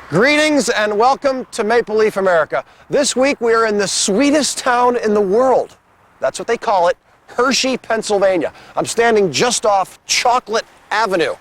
Greetings and welcome to Maple Leaf America. This week we are in the sweetest town in the world. That's what they call it, Hershey, Pennsylvania. I'm standing just off Chocolate Avenue.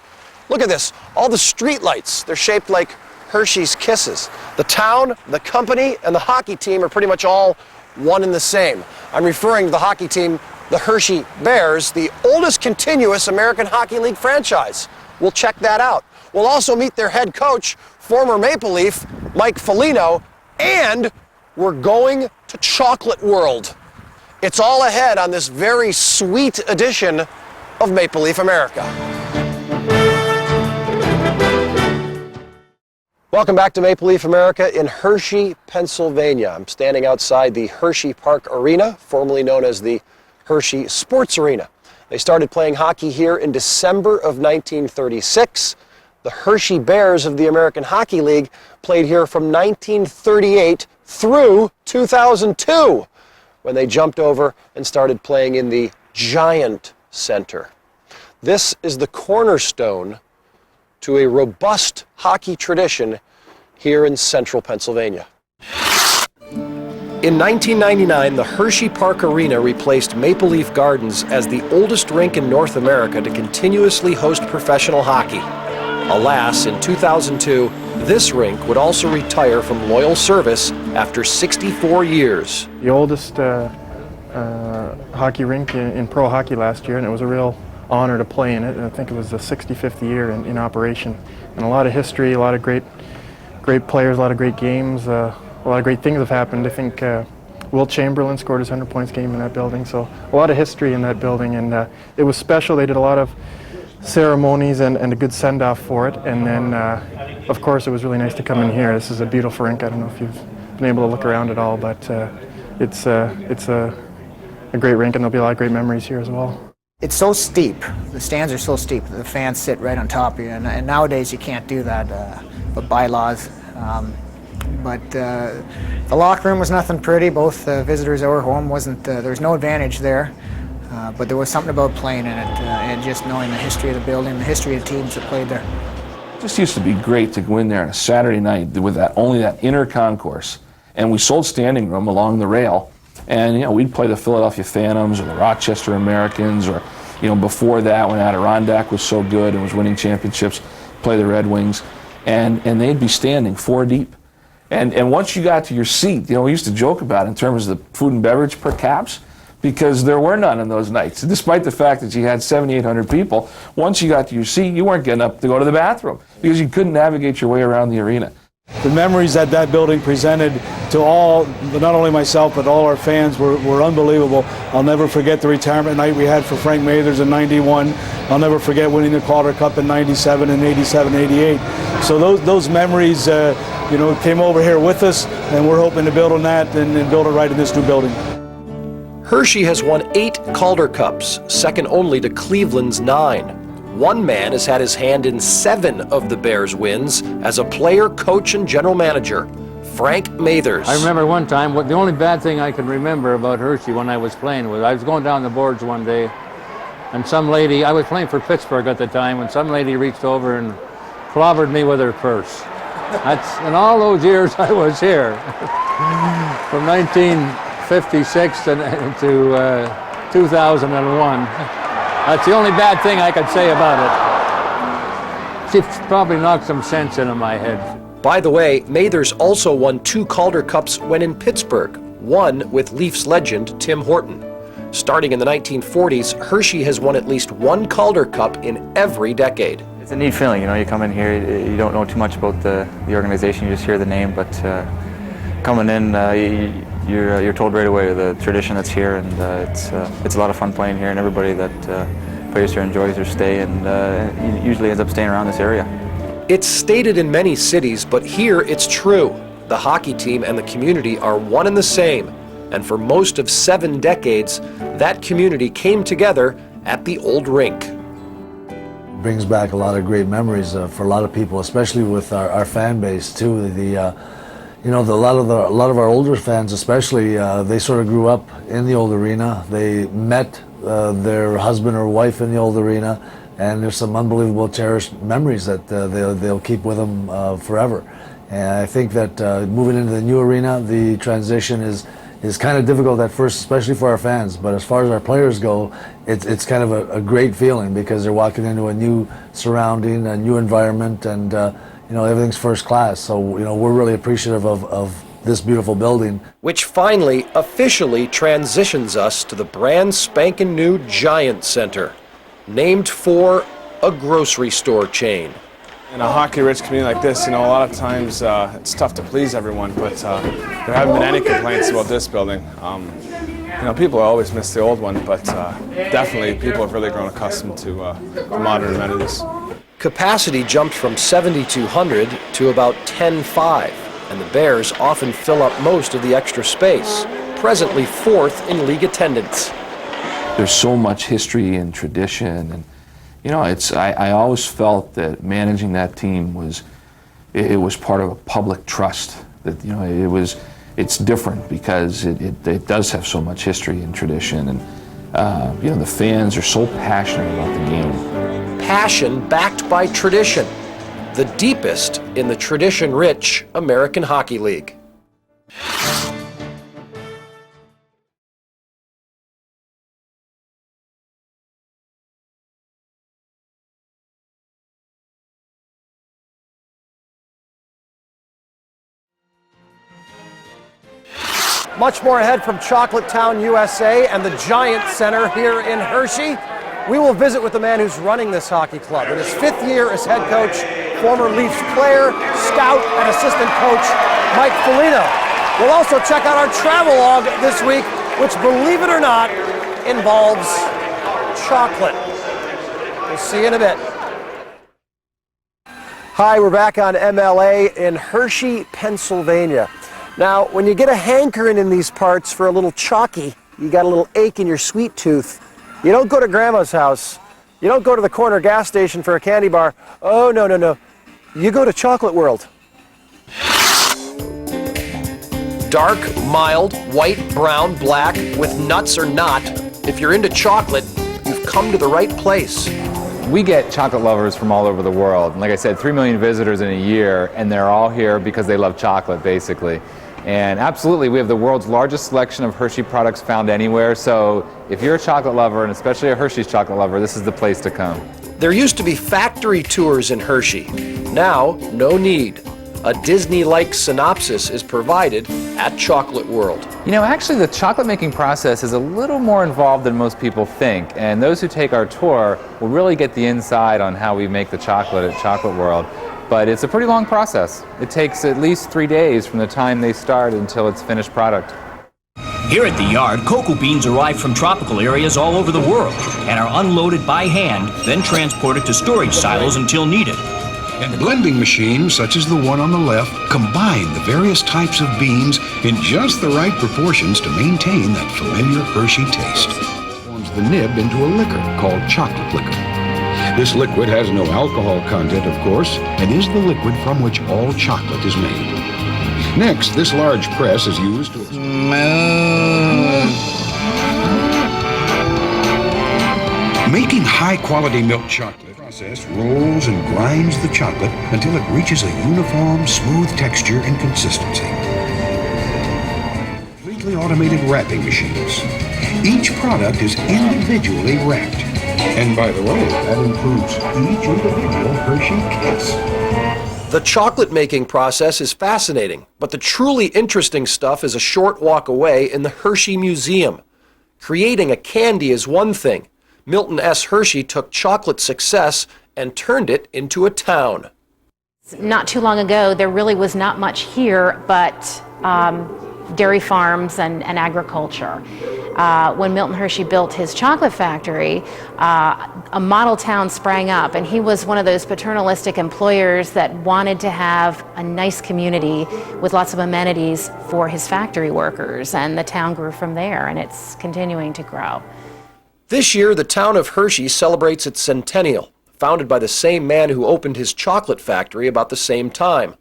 Look at this, all the street lights, they're shaped like Hershey's Kisses. The town, the company, and the hockey team are pretty much all one and the same. I'm referring to the hockey team, the Hershey Bears, the oldest continuous American Hockey League franchise. We'll check that out. We'll also meet their head coach, former Maple Leaf, Mike Foligno, and we're going to Chocolate World. It's all ahead on this very sweet edition of Maple Leaf America. Welcome back to Maple Leaf America in Hershey, Pennsylvania. I'm standing outside the Hershey Park Arena, formerly known as the Hershey Sports Arena. They started playing hockey here in December of 1936. The Hershey Bears of the American Hockey League played here from 1938 through 2002, when they jumped over and started playing in the Giant Center. This is the cornerstone to a robust hockey tradition here in central Pennsylvania. In 1999, the Hershey Park Arena replaced Maple Leaf Gardens as the oldest rink in North America to continuously host professional hockey. Alas, in 2002, this rink would also retire from loyal service after 64 years. The oldest hockey rink in pro hockey last year, and it was a real honor to play in it. I think it was the 65th year in operation. And a lot of history, a lot of great players, a lot of great games, a lot of great things have happened. I think Will Chamberlain scored his 100 points game in that building, so a lot of history in that building, and it was special. They did a lot of ceremonies and a good send-off for it, and then of course it was really nice to come in here. This is a beautiful rink. I don't know if you've been able to look around at all, but it's a great rink, and there'll be a lot of great memories here as well. It's so steep. The stands are so steep. The fans sit right on top of you, and nowadays you can't do that, but bylaws. But the locker room was nothing pretty. Both visitors or home there was no advantage there. But there was something about playing in it, and just knowing the history of the building, the history of the teams that played there. It just used to be great to go in there on a Saturday night with only that inner concourse, and we sold standing room along the rail, and we'd play the Philadelphia Phantoms or the Rochester Americans, or before that when Adirondack was so good and was winning championships, play the Red Wings, and they'd be standing 4 deep, and once you got to your seat, we used to joke about it in terms of the food and beverage per caps, because there were none on those nights. Despite the fact that you had 7,800 people, once you got to your seat, you weren't getting up to go to the bathroom because you couldn't navigate your way around the arena. The memories that building presented to all, not only myself, but all our fans were unbelievable. I'll never forget the retirement night we had for Frank Mathers in '91. I'll never forget winning the Calder Cup in '97 and '87, '88. So those memories, came over here with us, and we're hoping to build on that and build it right in this new building. Hershey has won 8 Calder Cups, second only to Cleveland's 9. One man has had his hand in 7 of the Bears' wins as a player, coach, and general manager, Frank Mathers. I remember one time, the only bad thing I can remember about Hershey when I was playing was I was going down the boards one day, and some lady, I was playing for Pittsburgh at the time, and some lady reached over and clobbered me with her purse. That's in all those years I was here, from 1956 to 2001. That's the only bad thing I could say about it. She probably knocked some sense into my head. By the way, Mathers also won 2 Calder Cups when in Pittsburgh, one with Leafs legend Tim Horton. Starting in the 1940s, Hershey has won at least 1 Calder Cup in every decade. It's a neat feeling, you come in here, you don't know too much about the organization, you just hear the name, but coming in, you're told right away the tradition that's here, and it's a lot of fun playing here, and everybody that plays here enjoys their stay, and usually ends up staying around this area. It's stated in many cities, but here it's true. The hockey team and the community are one and the same, and for most of 7 decades, that community came together at the old rink. Brings back a lot of great memories for a lot of people, especially with our fan base too. A lot of our older fans, especially, they sort of grew up in the old arena. They met their husband or wife in the old arena, and there's some unbelievable cherished memories that they'll keep with them forever. And I think that moving into the new arena, the transition is kind of difficult at first, especially for our fans. But as far as our players go, it's kind of a great feeling because they're walking into a new surrounding, a new environment, and everything's first class. So we're really appreciative of this beautiful building. Which finally, officially transitions us to the brand spanking new Giant Center, named for a grocery store chain. In a hockey-rich community like this, a lot of times it's tough to please everyone, but there haven't been any complaints about this building. People always miss the old one, but definitely people have really grown accustomed to modern amenities. Capacity jumped from 7,200 to about 10,500, and the Bears often fill up most of the extra space, presently fourth in league attendance. There's so much history and tradition, and I always felt that managing that team was part of a public trust. That it's different because it does have so much history and tradition, and the fans are so passionate about the game. Passion backed by tradition, the deepest in the tradition-rich American Hockey League. Much more ahead from Chocolate Town, USA and the Giant Center here in Hershey. We will visit with the man who's running this hockey club. In his 5th year as head coach, former Leafs player, scout, and assistant coach Mike Foligno. We'll also check out our travel log this week, which, believe it or not, involves chocolate. We'll see you in a bit. Hi, we're back on MLA in Hershey, Pennsylvania. Now, when you get a hankering in these parts for a little chalky, you got a little ache in your sweet tooth, you don't go to Grandma's house. You don't go to the corner gas station for a candy bar. Oh, no. You go to Chocolate World. Dark, mild, white, brown, black, with nuts or not. If you're into chocolate, you've come to the right place. We get chocolate lovers from all over the world. Like I said, 3 million visitors in a year, and they're all here because they love chocolate, basically. And absolutely, we have the world's largest selection of Hershey products found anywhere. So if you're a chocolate lover, and especially a Hershey's chocolate lover, this is the place to come. There used to be factory tours in Hershey. Now, no need. A Disney-like synopsis is provided at Chocolate World. Actually, the chocolate making process is a little more involved than most people think. And those who take our tour will really get the inside on how we make the chocolate at Chocolate World. But it's a pretty long process. It takes at least 3 days from the time they start until it's finished product. Here at the yard, cocoa beans arrive from tropical areas all over the world and are unloaded by hand, then transported to storage silos until needed. And blending machines, such as the one on the left, combine the various types of beans in just the right proportions to maintain that familiar Hershey taste. Forms the nib into a liquor called chocolate liquor. This liquid has no alcohol content, of course, and is the liquid from which all chocolate is made. Next, this large press is used to making high-quality milk chocolate. The process rolls and grinds the chocolate until it reaches a uniform, smooth texture and consistency. Completely automated wrapping machines. Each product is individually wrapped. And by the way, that includes each individual Hershey kiss. The chocolate making process is fascinating, but the truly interesting stuff is a short walk away in the Hershey Museum. Creating a candy is one thing. Milton S. Hershey took chocolate success and turned it into a town. Not too long ago, there really was not much here but dairy farms and agriculture. When Milton Hershey built his chocolate factory, a model town sprang up, and he was one of those paternalistic employers that wanted to have a nice community with lots of amenities for his factory workers, and the town grew from there, and it's continuing to grow. This year, the town of Hershey celebrates its centennial, founded by the same man who opened his chocolate factory about the same time.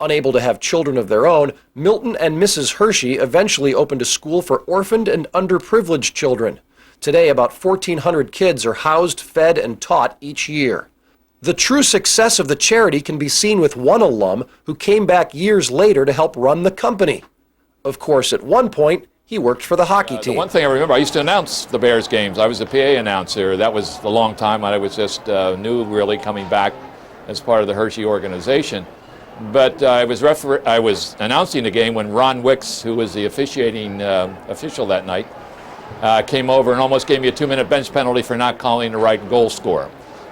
Unable to have children of their own, Milton and Mrs. Hershey eventually opened a school for orphaned and underprivileged children. Today, about 1,400 kids are housed, fed, and taught each year. The true success of the charity can be seen with one alum who came back years later to help run the company. Of course, at one point, he worked for the hockey team. The one thing I remember, I used to announce the Bears games. I was a PA announcer. That was a long time. I was just new, really, coming back as part of the Hershey organization. But I was announcing the game when Ron Wicks, who was the officiating official that night, came over and almost gave me a 2-minute bench penalty for not calling the right goal scorer.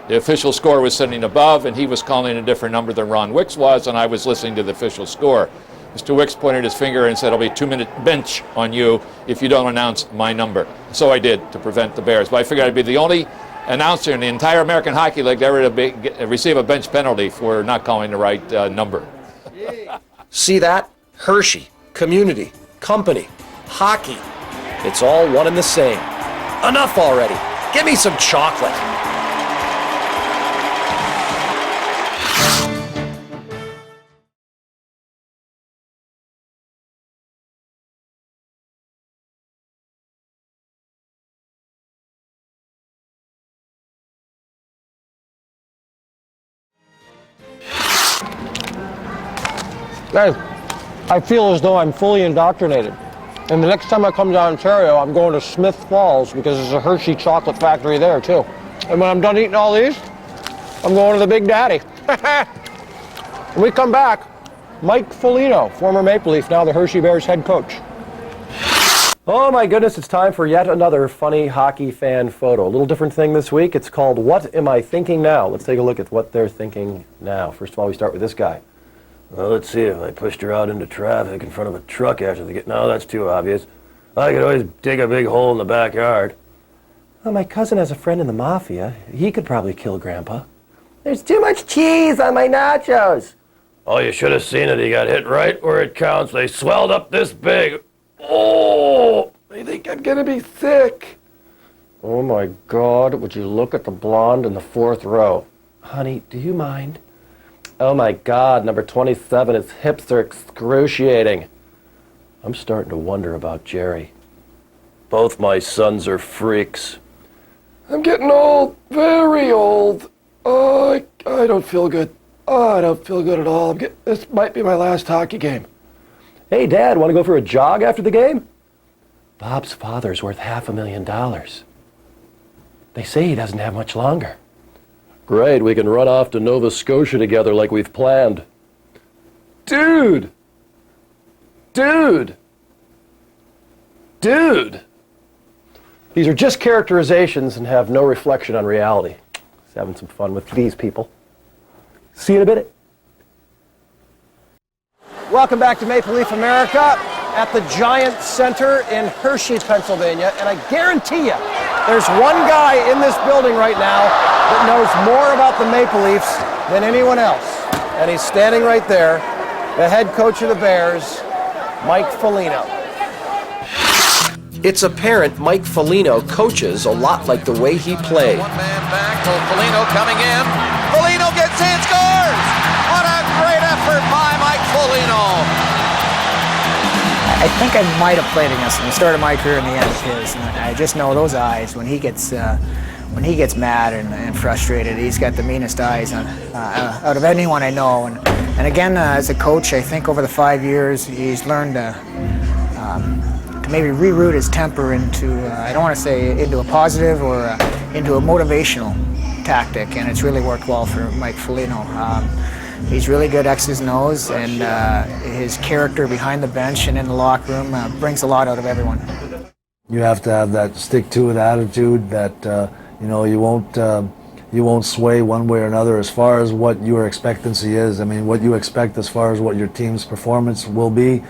The official score was sitting above, and he was calling a different number than Ron Wicks was, and I was listening to the official score. Mr. Wicks pointed his finger and said, "I'll be 2-minute bench on you if you don't announce my number." So I did, to prevent the Bears. But I figured I'd be the only announcer in the entire American Hockey League ever to receive a bench penalty for not calling the right number. See that? Hershey, community, company, hockey. It's all one and the same. Enough already. Give me some chocolate. Guys, I feel as though I'm fully indoctrinated. And the next time I come to Ontario, I'm going to Smith Falls because there's a Hershey chocolate factory there too. And when I'm done eating all these, I'm going to the Big Daddy. When we come back, Mike Foligno, former Maple Leaf, now the Hershey Bears head coach. Oh my goodness, it's time for yet another funny hockey fan photo. A little different thing this week. It's called What Am I Thinking Now? Let's take a look at what they're thinking now. First of all, we start with this guy. Well, let's see, if I pushed her out into traffic in front of a truck after the game. No, that's too obvious. I could always dig a big hole in the backyard. Well, my cousin has a friend in the mafia. He could probably kill Grandpa. There's too much cheese on my nachos. Oh, you should have seen it. He got hit right where it counts. They swelled up this big. Oh, I think I'm gonna be sick. Oh my God, would you look at the blonde in the fourth row? Honey, do you mind? Oh my God, number 27, his hips are excruciating. I'm starting to wonder about Jerry. Both my sons are freaks. I'm getting old, very old. Oh, I don't feel good. Oh, I don't feel good at all. This might be my last hockey game. Hey, Dad, want to go for a jog after the game? Bob's father's worth $500,000. They say he doesn't have much longer. Great, we can run off to Nova Scotia together like we've planned. Dude! Dude! Dude! These are just characterizations and have no reflection on reality. Just having some fun with these people. See you in a bit. Welcome back to Maple Leaf America at the Giant Center in Hershey, Pennsylvania, and I guarantee you, there's one guy in this building right now that knows more about the Maple Leafs than anyone else. And he's standing right there, the head coach of the Bears, Mike Foligno. It's apparent Mike Foligno coaches a lot like the way he played. One man back, Foligno coming in. Foligno gets in, scores! What a great effort by Mike Foligno! I think I might have played against him. The start of my career and the end of his. And I just know those eyes when he gets mad and frustrated. He's got the meanest eyes out of anyone I know. And again, as a coach, I think over the 5 years he's learned to maybe reroute his temper into I don't want to say into a positive or into a motivational tactic. And it's really worked well for Mike Foligno. He's really good X's and O's, and his character behind the bench and in the locker room brings a lot out of everyone. You have to have that stick-to-it attitude that you won't sway one way or another as far as what your expectancy is. I mean, what you expect as far as what your team's performance will be.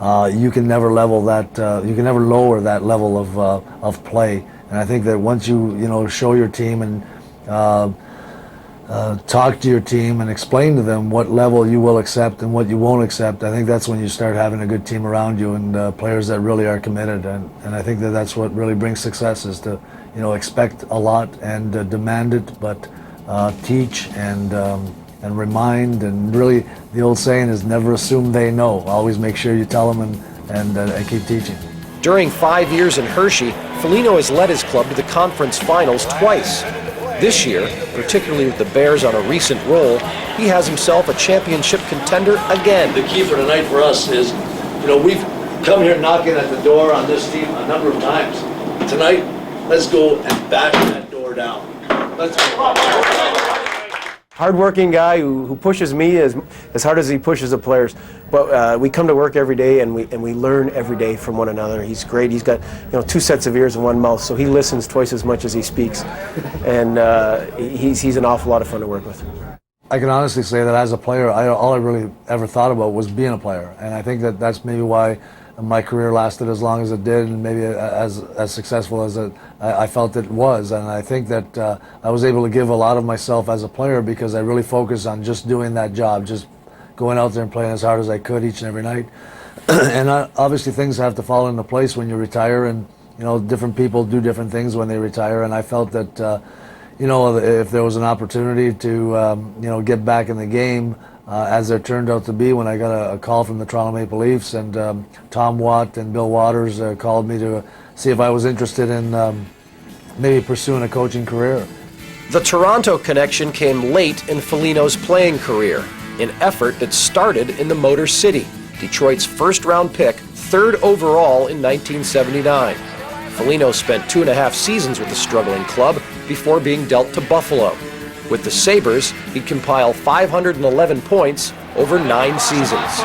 You can never level that. You can never lower that level of play. And I think that once you show your team and talk to your team and explain to them what level you will accept and what you won't accept, I think that's when you start having a good team around you and players that really are committed. And I think that that's what really brings success, is to expect a lot and demand it, but teach and remind. And really, the old saying is never assume they know. Always make sure you tell them and keep teaching. During 5 years in Hershey, Foligno has led his club to the conference finals twice. This year, particularly with the Bears on a recent roll, he has himself a championship contender again. The key for tonight for us is, we've come here knocking at the door on this team a number of times. Tonight, let's go and batten that door down. Let's go. Hardworking guy who pushes me as hard as he pushes the players. But we come to work every day and we learn every day from one another. He's great. He's got 2 sets of ears and 1 mouth, so he listens twice as much as he speaks. And he's an awful lot of fun to work with. I can honestly say that as a player, all I really ever thought about was being a player, and I think that's maybe why my career lasted as long as it did, and maybe as successful as I felt it was. And I think that I was able to give a lot of myself as a player because I really focused on just doing that job, just going out there and playing as hard as I could each and every night. And obviously things have to fall into place when you retire, and different people do different things when they retire. And I felt that if there was an opportunity to get back in the game, as there turned out to be when I got a call from the Toronto Maple Leafs, and Tom Watt and Bill Waters called me to see if I was interested in maybe pursuing a coaching career. The Toronto connection came late in Foligno's playing career, an effort that started in the Motor City, Detroit's first-round pick, 3rd overall in 1979. Foligno spent 2.5 seasons with the struggling club before being dealt to Buffalo. With the Sabres, he'd compile 511 points over 9 seasons.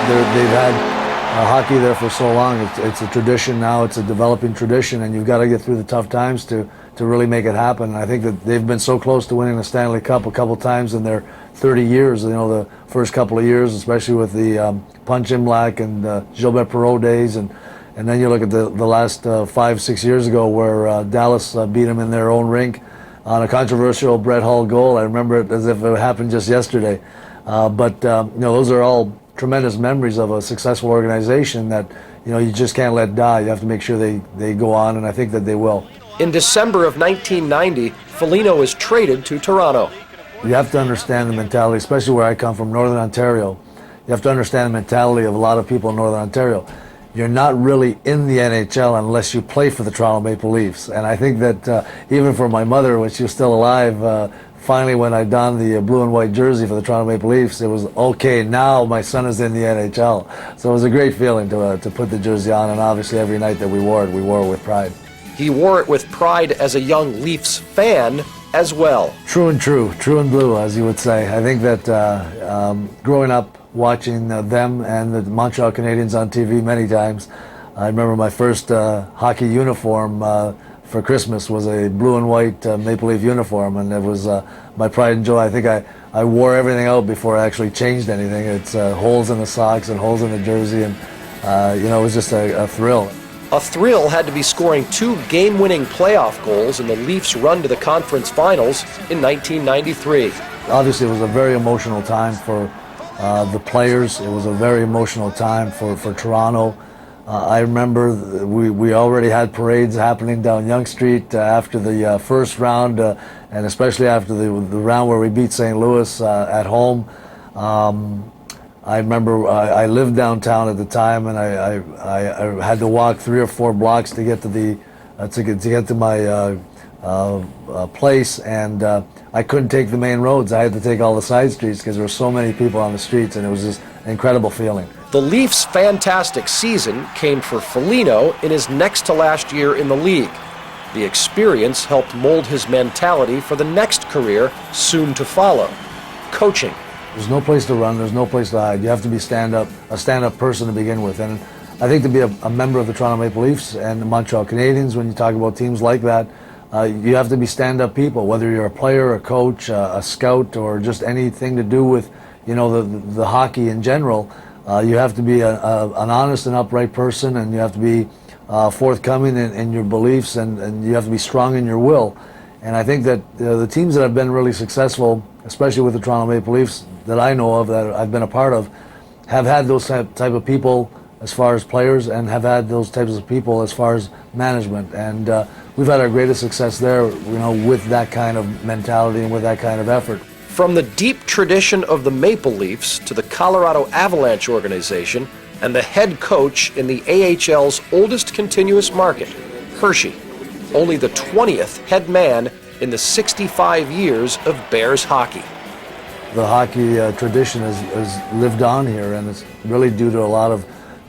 They've had hockey there for so long. It's a tradition now. It's a developing tradition, and you've got to get through the tough times to really make it happen. And I think that they've been so close to winning the Stanley Cup a couple times in their 30 years. The first couple of years, especially with the Punch Imlach and Gilbert Perreault days, and then you look at the last 5-6 years ago where Dallas beat them in their own rink on a controversial Brett Hull goal. I remember it as if it happened just yesterday. But those are all tremendous memories of a successful organization that you just can't let die. You have to make sure they go on, and I think that they will. In December of 1990, Foligno was traded to Toronto. You have to understand the mentality, especially where I come from, Northern Ontario. You have to understand the mentality of a lot of people in Northern Ontario. You're not really in the NHL unless you play for the Toronto Maple Leafs. And I think that even for my mother, when she was still alive, finally when I donned the blue and white jersey for the Toronto Maple Leafs, it was, okay, now my son is in the NHL. So it was a great feeling to put the jersey on, and obviously every night that we wore it with pride. He wore it with pride as a young Leafs fan as well. True and blue, as you would say. I think that growing up watching them and the Montreal Canadiens on TV many times, I remember my first hockey uniform for Christmas was a blue and white Maple Leaf uniform, and it was my pride and joy. I think I wore everything out before I actually changed anything. It's holes in the socks and holes in the jersey, and it was just a thrill. A thrill had to be scoring 2 game-winning playoff goals in the Leafs' run to the conference finals in 1993. Obviously, it was a very emotional time for the players. It was a very emotional time for Toronto. I remember we already had parades happening down Yonge Street after the first round, and especially after the round where we beat St. Louis at home. I remember I lived downtown at the time, and I had to walk 3 or 4 blocks to get to my place, and I couldn't take the main roads. I had to take all the side streets because there were so many people on the streets, and it was just an incredible feeling. The Leafs' fantastic season came for Foligno in his next to last year in the league. The experience helped mold his mentality for the next career soon to follow, coaching. There's no place to run, there's no place to hide. You have to be a stand-up person to begin with. And I think to be a member of the Toronto Maple Leafs and the Montreal Canadiens, when you talk about teams like that, you have to be stand-up people, whether you're a player, a coach, a scout, or just anything to do with the hockey in general. You have to be an honest and upright person, and you have to be forthcoming in your beliefs, and you have to be strong in your will. And I think that the teams that have been really successful, especially with the Toronto Maple Leafs that I know of, that I've been a part of, have had those type of people as far as players, and have had those types of people as far as management. And we've had our greatest success there, with that kind of mentality and with that kind of effort. From the deep tradition of the Maple Leafs to the Colorado Avalanche organization, and the head coach in the AHL's oldest continuous market, Hershey, only the 20th head man in the 65 years of Bears hockey. The hockey tradition is lived on here, and it's really due to a lot of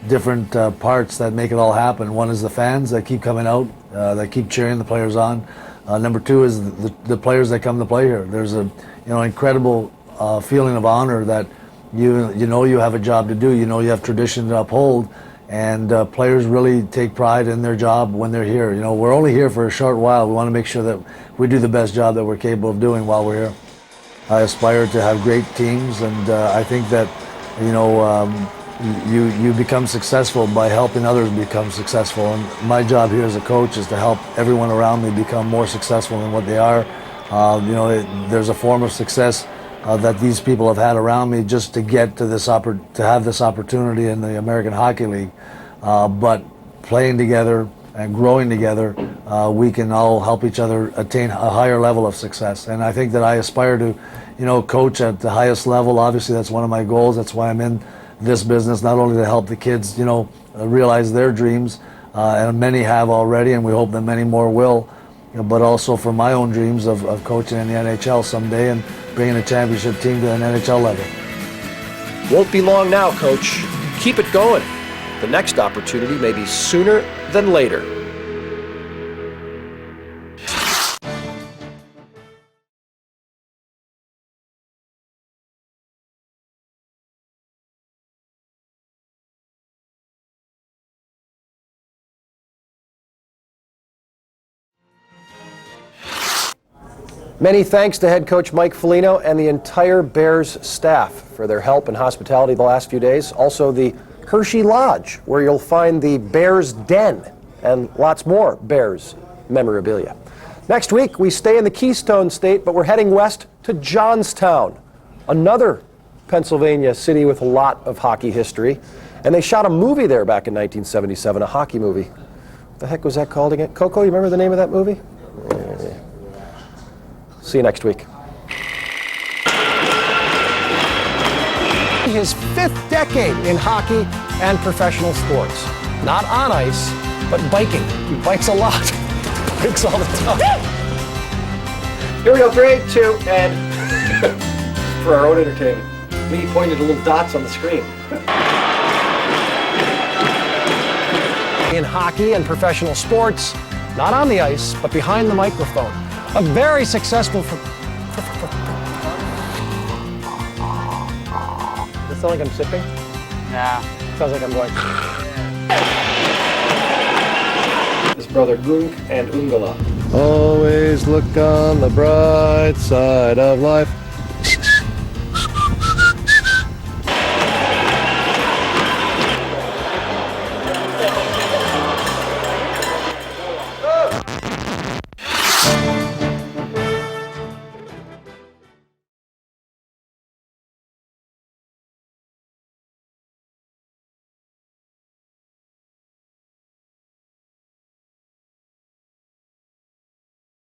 different parts that make it all happen. One is the fans that keep coming out, that keep cheering the players on. Number two is the players that come to play here. There's a incredible feeling of honor that you know you have a job to do. You know you have tradition to uphold, and players really take pride in their job when they're here. We're only here for a short while. We want to make sure that we do the best job that we're capable of doing while we're here. I aspire to have great teams, and I think that you become successful by helping others become successful. And my job here as a coach is to help everyone around me become more successful than what they are. There's a form of success that these people have had around me just to get to have this opportunity in the American Hockey League. But playing together and growing together, we can all help each other attain a higher level of success. And I think that I aspire to, coach at the highest level. Obviously, that's one of my goals. That's why I'm in this business, not only to help the kids, realize their dreams, and many have already, and we hope that many more will, but also for my own dreams of coaching in the NHL someday and bringing a championship team to an NHL level. Won't be long now, Coach. Keep it going. The next opportunity may be sooner than later. Many thanks to head coach Mike Foligno and the entire Bears staff for their help and hospitality the last few days. Also the Hershey Lodge, where you'll find the Bears Den and lots more Bears memorabilia. Next week, we stay in the Keystone State, but we're heading west to Johnstown, another Pennsylvania city with a lot of hockey history. And they shot a movie there back in 1977, a hockey movie. What the heck was that called again? Coco, you remember the name of that movie? See you next week. His 5th decade in hockey and professional sports. Not on ice, but biking. He bikes a lot. Bikes all the time. Here we go, 3, 2, and for our own entertainment. Lee pointed to little dots on the screen. In hockey and professional sports, not on the ice, but behind the microphone. A very successful... Does it sound like I'm sipping? Yeah. Sounds like I'm going... His brother Gunk and Ungala. Always look on the bright side of life.